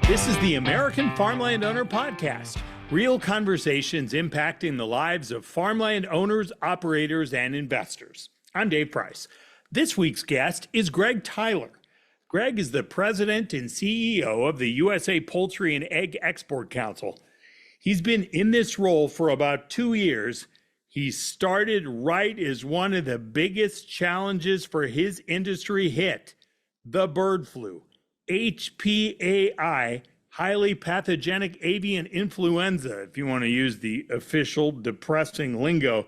This is the American Farmland Owner Podcast, real conversations impacting the lives of farmland owners, operators, and investors. I'm Dave Price. This week's guest is Greg Tyler. Greg is the president and CEO of the USA Poultry and Egg Export Council. He's been in this role for about 2 years. He started right as one of the biggest challenges for his industry hit, the bird flu. HPAI, Highly Pathogenic Avian Influenza, if you want to use the official depressing lingo.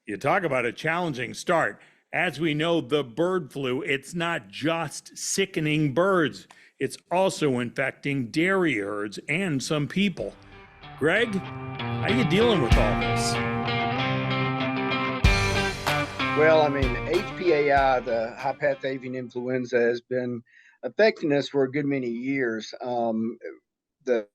You talk about a challenging start. As we know, the bird flu, it's not just sickening birds. It's also infecting dairy herds and some people. Greg, how are you dealing with all this? Well, I mean, HPAI, the high path avian influenza, has been affecting us for a good many years. The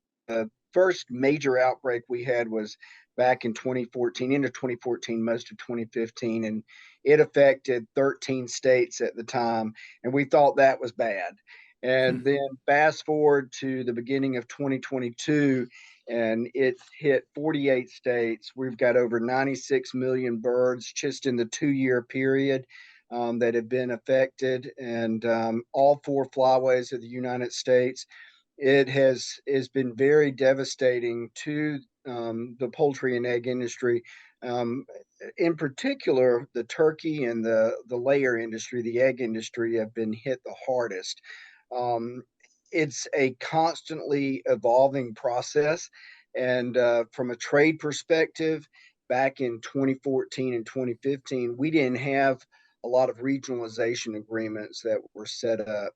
first major outbreak we had was back in 2014, into 2014, most of 2015, and it affected 13 states at the time, and we thought that was bad. And then fast forward to the beginning of 2022, and it's hit 48 states. We've got over 96 million birds just in the 2-year period that have been affected, and all 4 flyways of the United States. It has been very devastating to the poultry and egg industry. In particular, the turkey and the layer industry, the egg industry, have been hit the hardest. It's a constantly evolving process. And from a trade perspective, back in 2014 and 2015, we didn't have a lot of regionalization agreements that were set up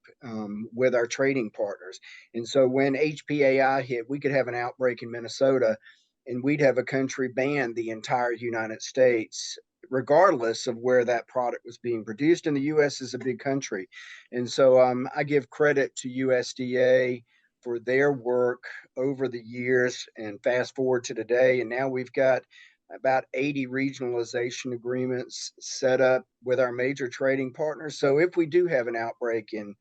with our trading partners. And so when HPAI hit, we could have an outbreak in Minnesota and we'd have a country ban the entire United States, regardless of where that product was being produced. And the U.S. is a big country. And so I give credit to USDA for their work over the years, and fast forward to today. And now we've got about 80 regionalization agreements set up with our major trading partners. So if we do have an outbreak in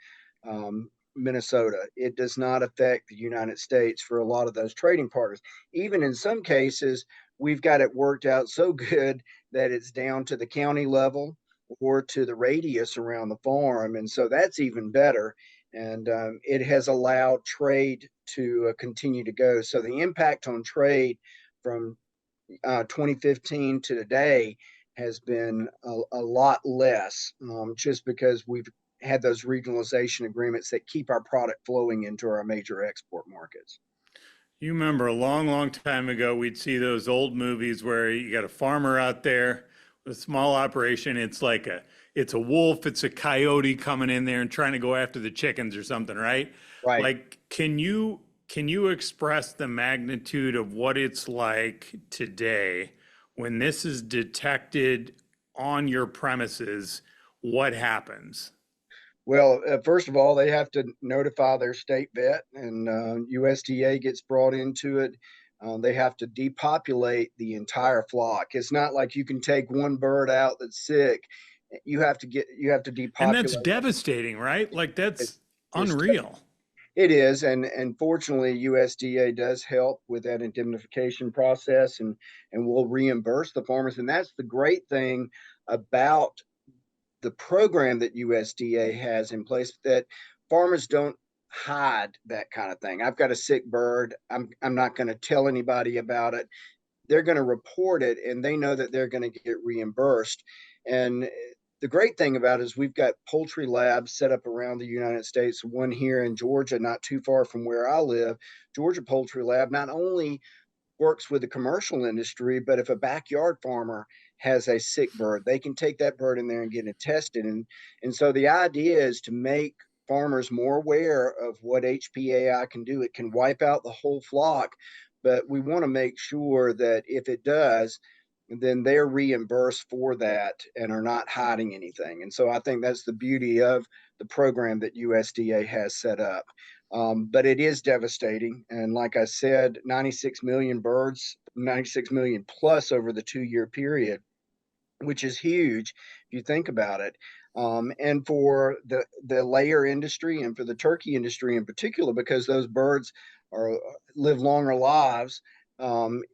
Minnesota, it does not affect the United States for a lot of those trading partners. Even in some cases, we've got it worked out so good that it's down to the county level or to the radius around the farm. And so that's even better. And it has allowed trade to continue to go. So the impact on trade from 2015 to today has been a lot less, just because we've had those regionalization agreements that keep our product flowing into our major export markets. You remember a long, long time ago, we'd see those old movies where you got a farmer out there with a small operation. It's a wolf, it's a coyote coming in there and trying to go after the chickens or something, right? Right. Like, can you express the magnitude of what it's like today when this is detected on your premises? What happens? Well, first of all, they have to notify their state vet, and USDA gets brought into it. They have to depopulate the entire flock. It's not like you can take one bird out that's sick. You have to depopulate. And that's devastating, right? Like, that's unreal. It is, and fortunately, USDA does help with that indemnification process, and will reimburse the farmers. And that's the great thing about the program that USDA has in place, that farmers don't hide that kind of thing. I've got a sick bird. I'm not going to tell anybody about it. They're going to report it, and they know that they're going to get reimbursed. And the great thing about it is we've got poultry labs set up around the United States, one here in Georgia, not too far from where I live. Georgia Poultry Lab not only works with the commercial industry, but if a backyard farmer has a sick bird, they can take that bird in there and get it tested. And so the idea is to make farmers more aware of what HPAI can do. It can wipe out the whole flock, but we want to make sure that if it does, then they're reimbursed for that and are not hiding anything. And so I think that's the beauty of the program that USDA has set up. But it is devastating. And like I said, 96 million birds, 96 million plus over the 2-year period, which is huge if you think about it. and for the layer industry and for the turkey industry in particular, because those birds live longer lives.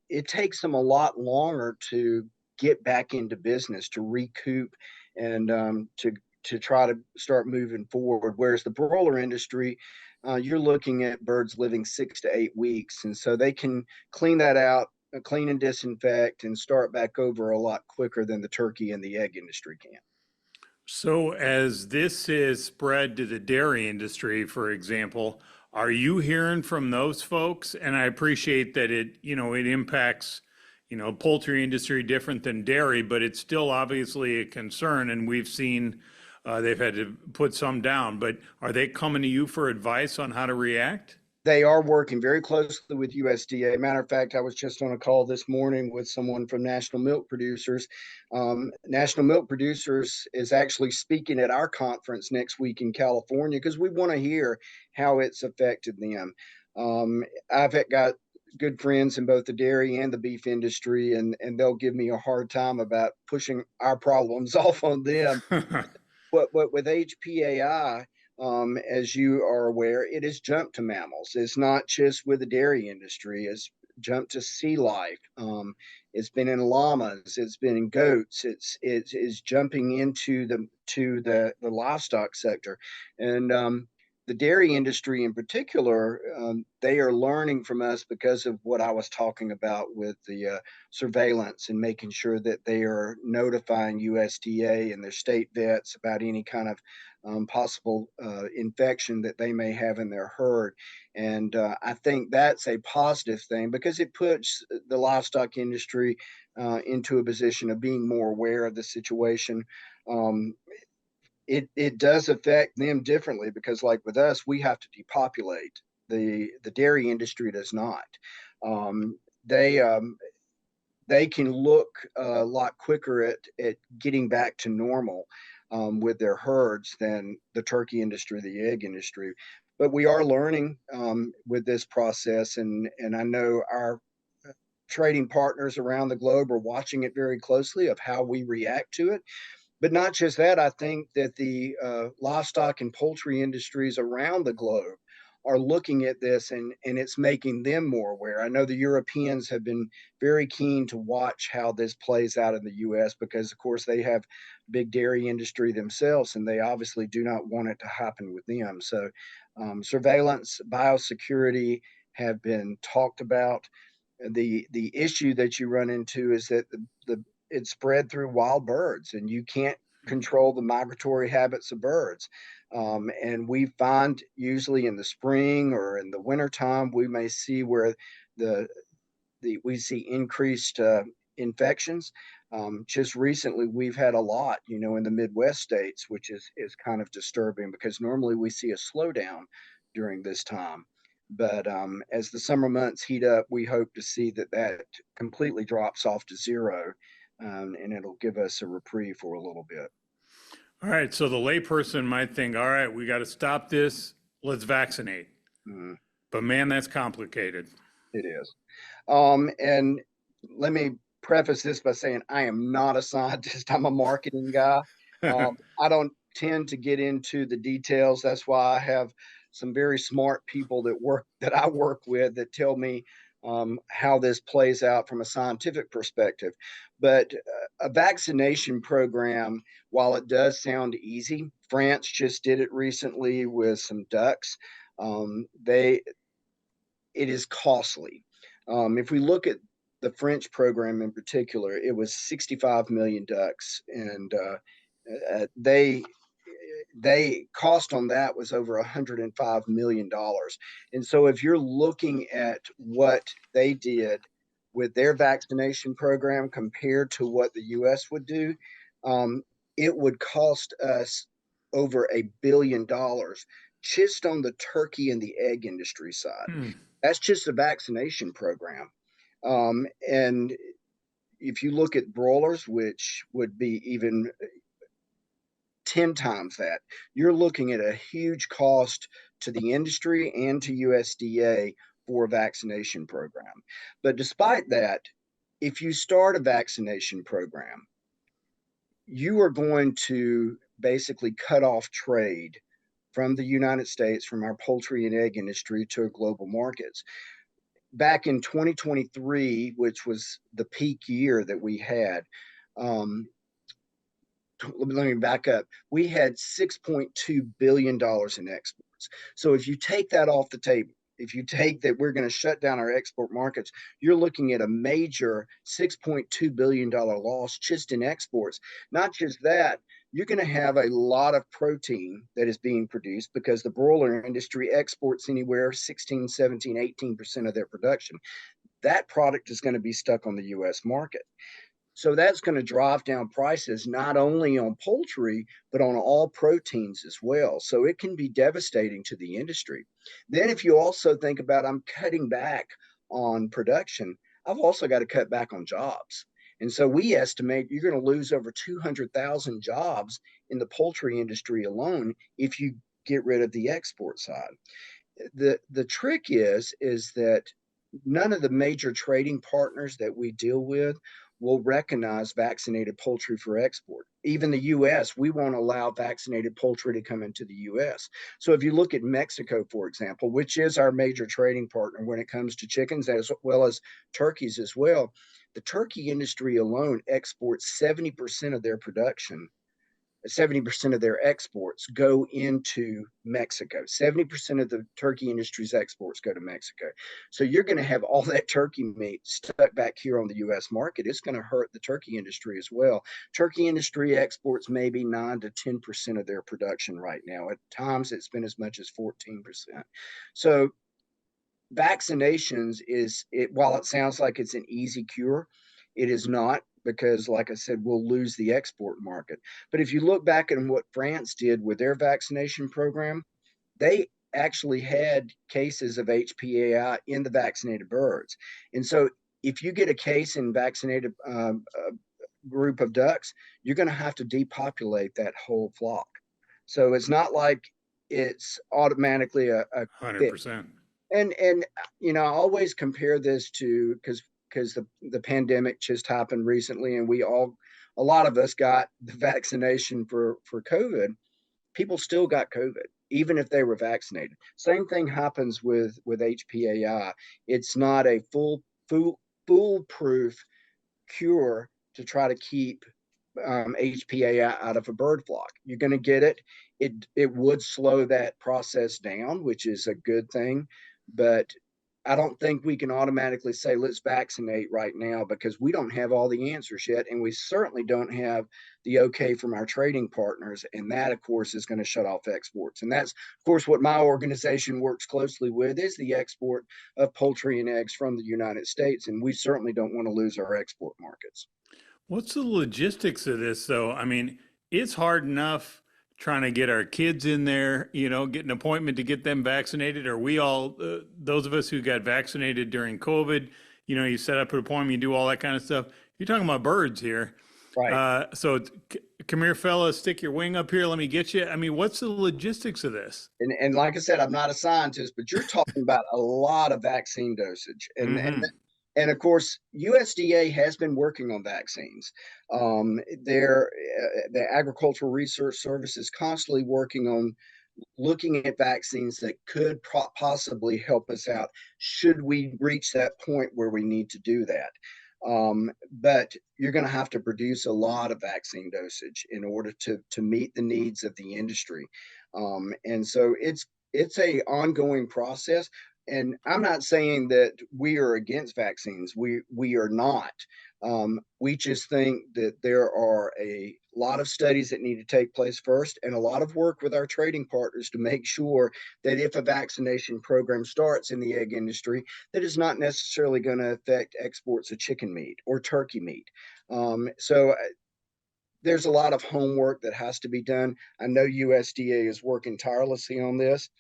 It takes them a lot longer to get back into business, to recoup, and to try to start moving forward. Whereas the broiler industry, you're looking at birds living 6 to 8 weeks, and so they can clean that out, clean and disinfect, and start back over a lot quicker than the turkey and the egg industry can. So, as this is spread to the dairy industry, for example, are you hearing from those folks? And I appreciate that it impacts, poultry industry different than dairy, but it's still obviously a concern. And we've seen they've had to put some down. But are they coming to you for advice on how to react? They are working very closely with USDA. Matter of fact, I was just on a call this morning with someone from National Milk Producers. National Milk Producers is actually speaking at our conference next week in California because we want to hear how it's affected them. I've got good friends in both the dairy and the beef industry, and they'll give me a hard time about pushing our problems off on them. But with HPAI, as you are aware, it has jumped to mammals. It's not just with the dairy industry. It's jumped to sea life. It's been in llamas. It's been in goats. It's jumping into the livestock sector, and the dairy industry in particular, they are learning from us because of what I was talking about with the surveillance and making sure that they are notifying USDA and their state vets about any kind of possible infection that they may have in their herd. And I think that's a positive thing because it puts the livestock industry into a position of being more aware of the situation. Um, it does affect them differently because, like with us, we have to depopulate. The dairy industry does not. Um, they they can look a lot quicker at getting back to normal with their herds than the turkey industry, the egg industry. But we are learning with this process, and I know our trading partners around the globe are watching it very closely of how we react to it. But not just that, I think that the livestock and poultry industries around the globe are looking at this, and it's making them more aware. I know the Europeans have been very keen to watch how this plays out in the US because, of course, they have big dairy industry themselves, and they obviously do not want it to happen with them. So, surveillance, biosecurity have been talked about. The issue that you run into is that the it's spread through wild birds, and you can't control the migratory habits of birds. And we find usually in the spring or in the wintertime, we may see where the we see increased infections. Just recently, we've had a lot, in the Midwest states, which is kind of disturbing because normally we see a slowdown during this time. But as the summer months heat up, we hope to see that completely drops off to zero, and it'll give us a reprieve for a little bit. All right. So the layperson might think, all right, we got to stop this. Let's vaccinate. Mm, But man, that's complicated. it is. And let me preface this by saying I am not a scientist. I'm a marketing guy. I don't tend to get into the details. That's why I have some very smart people that I work with that tell me how this plays out from a scientific perspective. But a vaccination program, while it does sound easy, France just did it recently with some ducks. They It is costly. If we look at the French program in particular, it was 65 million ducks, and they cost on that was over 105 million dollars. And so, if you're looking at what they did with their vaccination program compared to what the U.S. would do, um, it would cost us over $1 billion just on the turkey and the egg industry side. Hmm. That's just a vaccination program. And if you look at broilers, which would be even 10 times that, you're looking at a huge cost to the industry and to USDA for a vaccination program. But despite that, if you start a vaccination program, you are going to basically cut off trade from the United States, from our poultry and egg industry to global markets. Back in 2023, which was the peak year that we had, let me back up. We had $6.2 billion in exports. So if you take that off the table, if you take that we're going to shut down our export markets, you're looking at a major $6.2 billion loss just in exports. Not just that, you're going to have a lot of protein that is being produced because the broiler industry exports anywhere 16, 17, 18% of their production. That product is going to be stuck on the US market. So that's going to drive down prices not only on poultry, but on all proteins as well. So it can be devastating to the industry. Then, if you also think about, I'm cutting back on production, I've also got to cut back on jobs. And so we estimate you're going to lose over 200,000 jobs in the poultry industry alone if you get rid of the export side. The trick is that none of the major trading partners that we deal with will recognize vaccinated poultry for export. Even the US, we won't allow vaccinated poultry to come into the US. So if you look at Mexico, for example, which is our major trading partner when it comes to chickens as well as turkeys as well, the turkey industry alone exports 70% of their production. 70% of their exports go into Mexico. 70% of the turkey industry's exports go to Mexico. So you're going to have all that turkey meat stuck back here on the US market. It's going to hurt the turkey industry as well. Turkey industry exports maybe 9 to 10% of their production right now. At times it's been as much as 14%. So vaccinations while it sounds like it's an easy cure, it is not, because like I said, we'll lose the export market. But if you look back at what France did with their vaccination program, they actually had cases of HPAI in the vaccinated birds. And so if you get a case in vaccinated group of ducks, you're going to have to depopulate that whole flock. So it's not like it's automatically a 100%. and I always compare this to, because the pandemic just happened recently, and a lot of us got the vaccination for COVID. People still got COVID even if they were vaccinated. Same thing happens with HPAI. It's not a foolproof cure to try to keep HPAI out of a bird flock. You're going to get it. It would slow that process down, which is a good thing, but I don't think we can automatically say let's vaccinate right now, because we don't have all the answers yet, and we certainly don't have the okay from our trading partners, and that of course is going to shut off exports. And that's of course what my organization works closely with, is the export of poultry and eggs from the United States, and we certainly don't want to lose our export markets. What's the logistics of this, though? I mean, it's hard enough trying to get our kids in there, get an appointment to get them vaccinated. Or we all, those of us who got vaccinated during COVID, you set up an appointment, you do all that kind of stuff. You're talking about birds here. Right. So come here, fella, stick your wing up here. Let me get you. I mean, what's the logistics of this? And like I said, I'm not a scientist, but you're talking about a lot of vaccine dosage. And of course, USDA has been working on vaccines. The Agricultural Research Service is constantly working on looking at vaccines that could possibly help us out should we reach that point where we need to do that. But you're going to have to produce a lot of vaccine dosage in order to meet the needs of the industry. And so it's a ongoing process. And I'm not saying that we are against vaccines. We are not. We just think that there are a lot of studies that need to take place first, and a lot of work with our trading partners to make sure that if a vaccination program starts in the egg industry, that is not necessarily going to affect exports of chicken meat or turkey meat. So there's a lot of homework that has to be done. I know USDA is working tirelessly on this.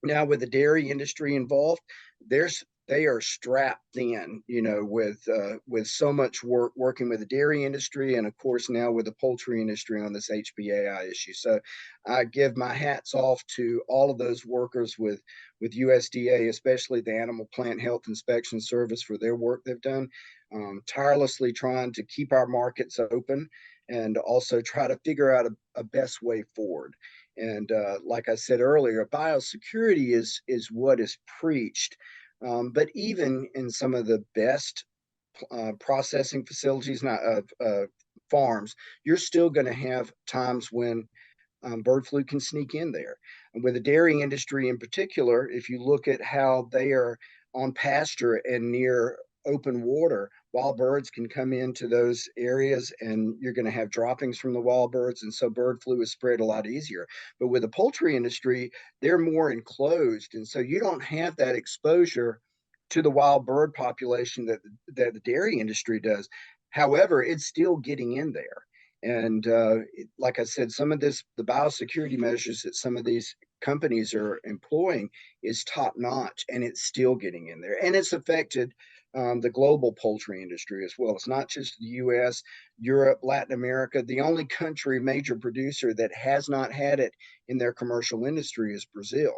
Now, with the dairy industry involved, they are strapped thin, with so much work working with the dairy industry, and of course now with the poultry industry on this HPAI issue. So I give my hats off to all of those workers with USDA, especially the Animal Plant Health Inspection Service, for their work they've done, tirelessly trying to keep our markets open. and also try to figure out a best way forward. And like I said earlier, biosecurity is what is preached. But even in some of the best processing facilities, not farms, you're still going to have times when bird flu can sneak in there. And with the dairy industry in particular, if you look at how they are on pasture and near open water, wild birds can come into those areas and you're going to have droppings from the wild birds. And so bird flu is spread a lot easier. But with the poultry industry, they're more enclosed. And so you don't have that exposure to the wild bird population that the dairy industry does. However, it's still getting in there. And like I said, some of the biosecurity measures that some of these companies are employing is top notch, and it's still getting in there. And it's affected the global poultry industry as well. It's not just the US, Europe, Latin America. The only country, major producer that has not had it in their commercial industry is Brazil.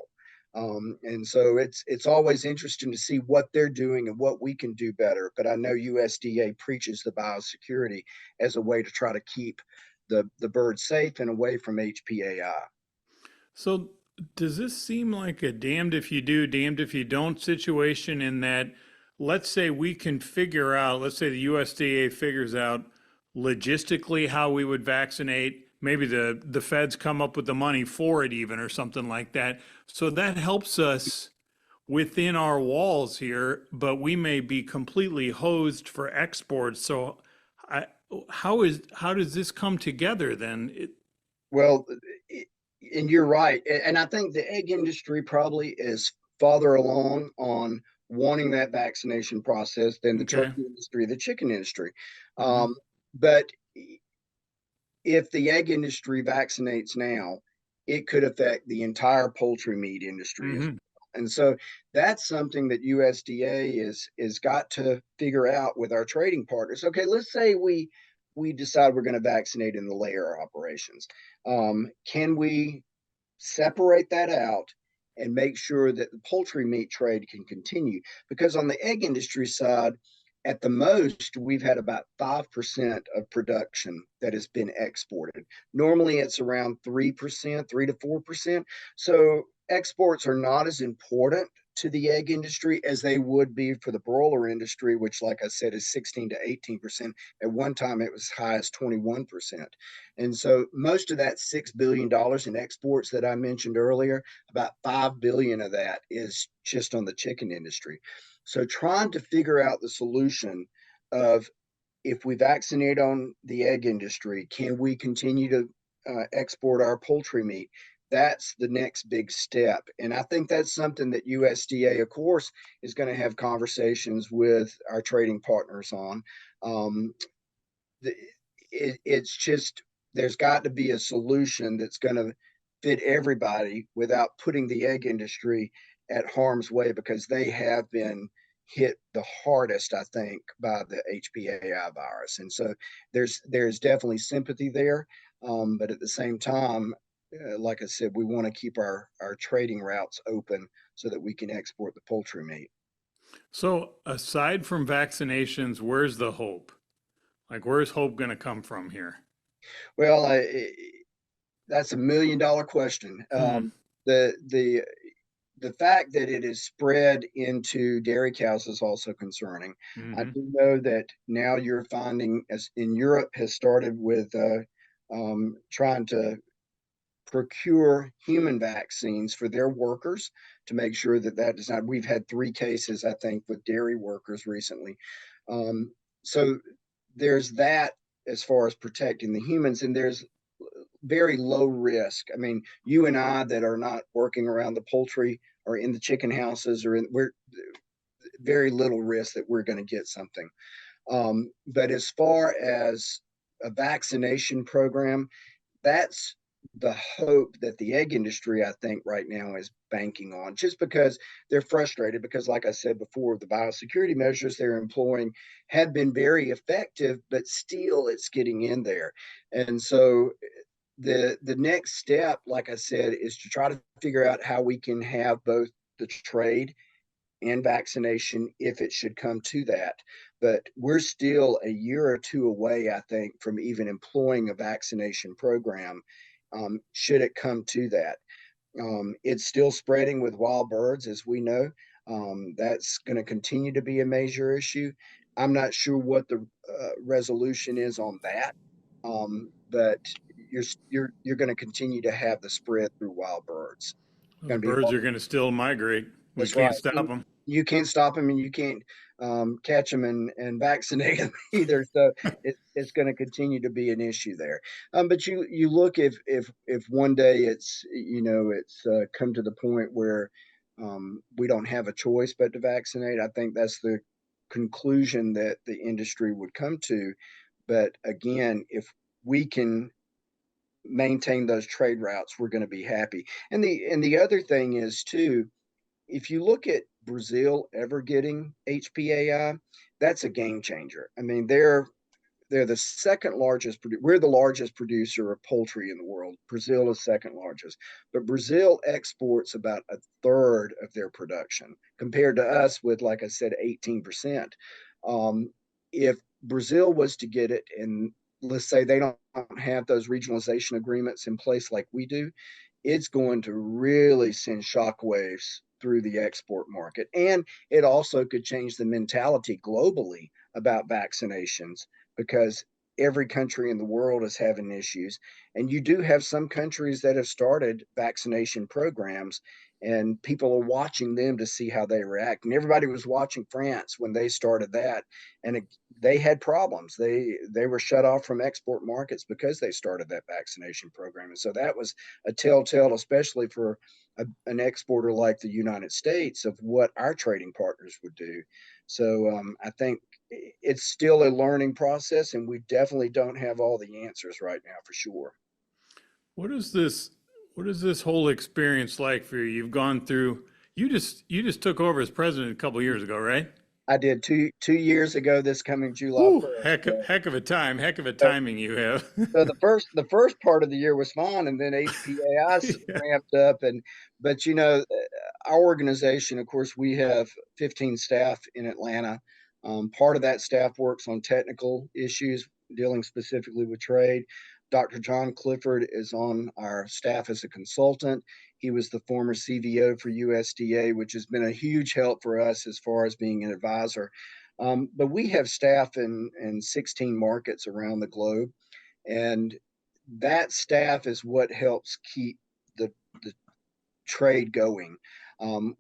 And so it's always interesting to see what they're doing and what we can do better. But I know USDA preaches the biosecurity as a way to try to keep the birds safe and away from HPAI. So does this seem like a damned if you do, damned if you don't situation in that, let's say we can figure out, let's say the USDA figures out logistically how we would vaccinate, maybe the feds come up with the money for it even or something like that. So that helps us within our walls here, but we may be completely hosed for exports. So I, how does this come together then? Well, and you're right. And I think the egg industry probably is farther along on wanting that vaccination process than the Okay. turkey industry, the chicken industry. Hmm. But if the egg industry vaccinates now, it could affect the entire poultry meat industry as Hmm. well. And so that's something that USDA is got to figure out with our trading partners. Okay, let's say we decide we're going to vaccinate in the layer operations. Can we separate that out and make sure that the poultry meat trade can continue? Because on the egg industry side, at the most, we've had about 5% of production that has been exported. Normally, it's around 3%, 3 to 4%. So exports are not as important to the egg industry as they would be for the broiler industry, which, like I said, is 16 to 18%. At one time, it was high as 21%. And so most of that $6 billion in exports that I mentioned earlier, about 5 billion of that is just on the chicken industry. So trying to figure out the solution of, if we vaccinate on the egg industry, can we continue to export our poultry meat? That's the next big step. And I think that's something that USDA, of course, is going to have conversations with our trading partners on. Um, it's just, there's got to be a solution that's going to fit everybody without putting the egg industry at harm's way, because they have been hit the hardest, I think, by the HPAI virus. And so there's definitely sympathy there. But at the same time, like I said, we want to keep our trading routes open so that we can export the poultry meat. So aside from vaccinations, where's the hope? Like, where's hope going to come from here? Well, that's $1 million question. Hmm. The fact that it is spread into dairy cows is also concerning. I Hmm. do know that now you're finding, as in Europe, has started with trying to procure human vaccines for their workers to make sure that that does not. We've had 3 cases, I think, with dairy workers recently. So there's that as far as protecting the humans, and there's very low risk. I mean, you and I that are not working around the poultry or in the chicken houses, we're very little risk that we're going to get something. But as far as a vaccination program, that's the hope that the egg industry, I think, right now is banking on, just because they're frustrated. Because, like I said before, the biosecurity measures they're employing have been very effective, but still it's getting in there. And so the next step, like I said, is to try to figure out how we can have both the trade and vaccination if it should come to that. But we're still a year or two away, I think, from even employing a vaccination program, should it come to that. It's still spreading with wild birds, as we know. That's going to continue to be a major issue. I'm not sure what the resolution is on that, but you're going to continue to have the spread through wild birds. It's The going to be birds are going to still migrate. We That's right. can't stop them. You can't stop them, and you can't catch them and vaccinate them either. So it's going to continue to be an issue there. But you look, if one day it's come to the point where we don't have a choice but to vaccinate, I think that's the conclusion that the industry would come to. But again, if we can maintain those trade routes, we're going to be happy. And the other thing is too, if you look at Brazil ever getting HPAI, that's a game changer. I mean, they're the second largest. We're the largest producer of poultry in the world. Brazil is second largest, but Brazil exports about a third of their production compared to us with, like I said, 18%. If Brazil was to get it, and let's say they don't have those regionalization agreements in place like we do, it's going to really send shockwaves through the export market. And it also could change the mentality globally about vaccinations, because every country in the world is having issues. And you do have some countries that have started vaccination programs, and people are watching them to see how they react. And everybody was watching France when they started that, and they had problems. They were shut off from export markets because they started that vaccination program. And so that was a telltale, especially for an exporter like the United States, of what our trading partners would do. So I think it's still a learning process, and we definitely don't have all the answers right now for sure. What is this? What is this whole experience like for you? You've gone through. You just took over as president a couple years ago, right? I did two years ago this coming July Whew, 1st. heck of a time, heck of a So, timing you have. so the first part of the year was fine, and then HPAI Yeah. ramped up. And but our organization, of course, we have 15 staff in Atlanta. Part of that staff works on technical issues dealing specifically with trade. Dr. John Clifford is on our staff as a consultant. He was the former CVO for USDA, which has been a huge help for us as far as being an advisor. But we have staff in 16 markets around the globe, and that staff is what helps keep the trade going.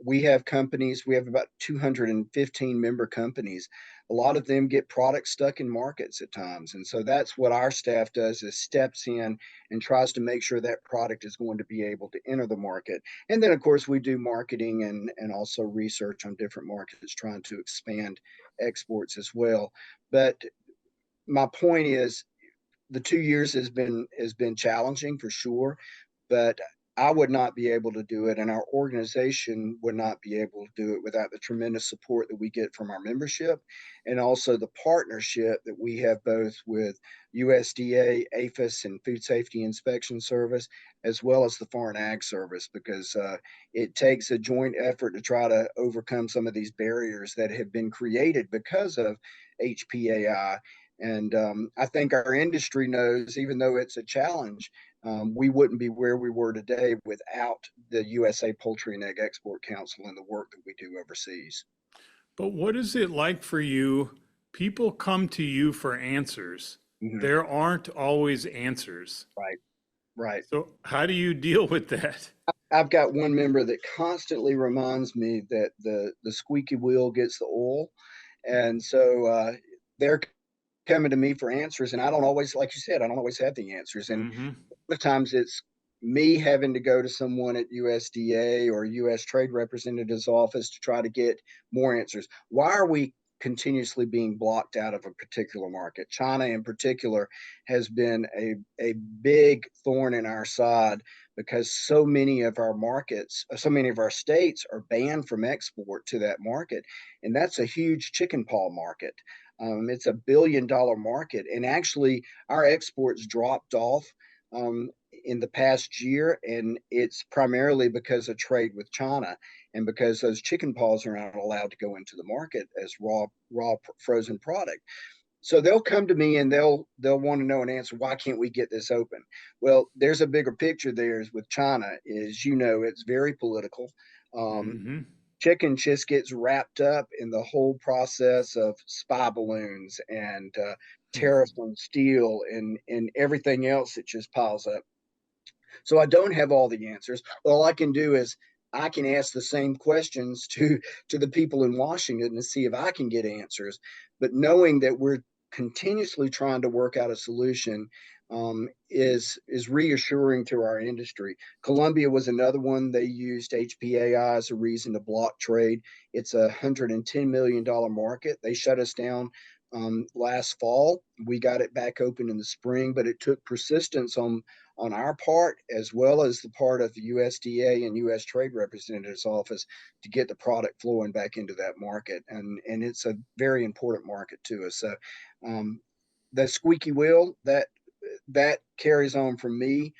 We have companies, we have about 215 member companies. A lot of them get products stuck in markets at times. And so that's what our staff does, is steps in and tries to make sure that product is going to be able to enter the market. And then, of course, we do marketing and also research on different markets, trying to expand exports as well. But my point is, the 2 years has been challenging for sure, but I would not be able to do it, and our organization would not be able to do it without the tremendous support that we get from our membership, and also the partnership that we have both with USDA, APHIS, and Food Safety Inspection Service, as well as the Foreign Ag Service, because it takes a joint effort to try to overcome some of these barriers that have been created because of HPAI. And I think our industry knows, even though it's a challenge, we wouldn't be where we were today without the USA Poultry and Egg Export Council and the work that we do overseas. But what is it like for you? People come to you for answers. Mhm. There aren't always answers. Right, right. So how do you deal with that? I've got one member that constantly reminds me that the squeaky wheel gets the oil, and so they're coming to me for answers, and I don't always, like you said, I don't always have the answers. And Hmm. of times it's me having to go to someone at USDA or US Trade Representative's office to try to get more answers. Why are we continuously being blocked out of a particular market? China in particular has been a big thorn in our side, because so many of our markets, so many of our states are banned from export to that market. And that's a huge chicken paw market. It's $1 billion market. And actually, our exports dropped off in the past year, and it's primarily because of trade with China and because those chicken paws are not allowed to go into the market as raw frozen product. So they'll come to me and they'll want to know an answer. Why can't we get this open? Well, there's a bigger picture there with China. Is it's very political. Um, Mm-hmm. Chicken just gets wrapped up in the whole process of spy balloons and tariffs on steel and everything else that just piles up. So I don't have all the answers. All I can do is I can ask the same questions to the people in Washington to see if I can get answers. But knowing that we're continuously trying to work out a solution is reassuring to our industry. Colombia was another one. They used HPAI as a reason to block trade. It's a $110 million market. They shut us down last fall. We got it back open in the spring, but it took persistence on our part, as well as the part of the USDA and U.S. Trade Representative's office to get the product flowing back into that market. And it's a very important market to us. So the squeaky wheel, that carries on from me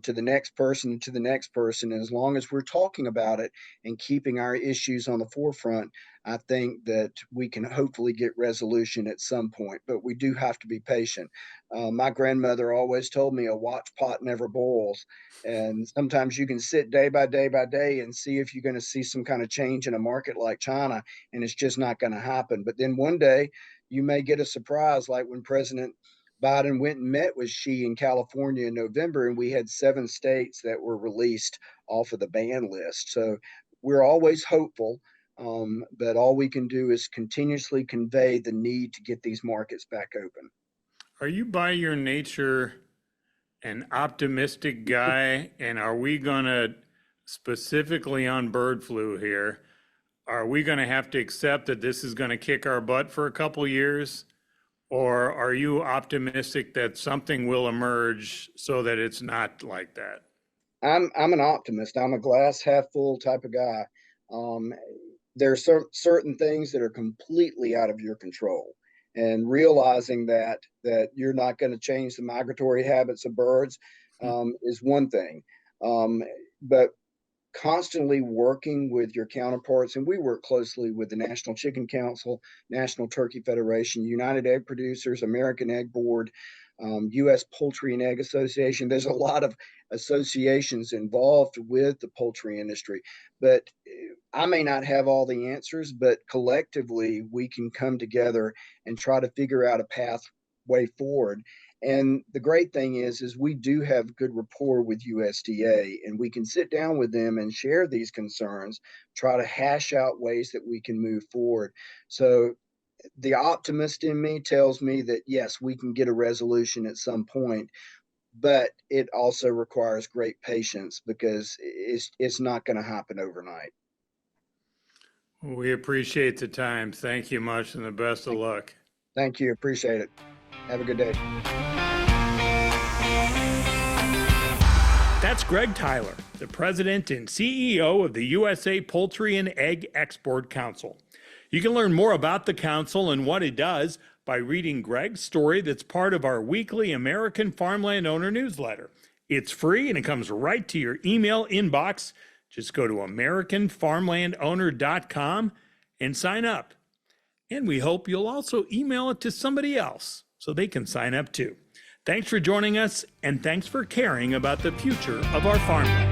to the next person, to the next person. And as long as we're talking about it and keeping our issues on the forefront, I think that we can hopefully get resolution at some point, but we do have to be patient. My grandmother always told me a watch pot never boils. And sometimes you can sit day by day by day and see if you're going to see some kind of change in a market like China, and it's just not going to happen. But then one day you may get a surprise, like when President Biden went and met with Xi in California in November, and we had 7 states that were released off of the ban list. So we're always hopeful, but all we can do is continuously convey the need to get these markets back open. Are you by your nature an optimistic guy? And are we going to, specifically on bird flu here, are we going to have to accept that this is going to kick our butt for a couple years? Or are you optimistic that something will emerge so that it's not like that? I'm an optimist. I'm a glass half full type of guy. There are certain things that are completely out of your control, and realizing that you're not going to change the migratory habits of birds is one thing. But constantly working with your counterparts, and we work closely with the National Chicken Council, National Turkey Federation, United Egg Producers, American Egg Board, U.S. Poultry and Egg Association. There's a lot of associations involved with the poultry industry, but I may not have all the answers, but collectively we can come together and try to figure out a pathway forward. And the great thing is we do have good rapport with USDA, and we can sit down with them and share these concerns, try to hash out ways that we can move forward. So the optimist in me tells me that yes, we can get a resolution at some point, but it also requires great patience because it's not going to happen overnight. We appreciate the time. Thank you much, and the best of luck. Thank you. Appreciate it. Have a good day. That's Greg Tyler, the president and CEO of the USA Poultry and Egg Export Council. You can learn more about the council and what it does by reading Greg's story that's part of our weekly American Farmland Owner newsletter. It's free and it comes right to your email inbox. Just go to AmericanFarmlandOwner.com and sign up. And we hope you'll also email it to somebody else so they can sign up too. Thanks for joining us, and thanks for caring about the future of our farmland.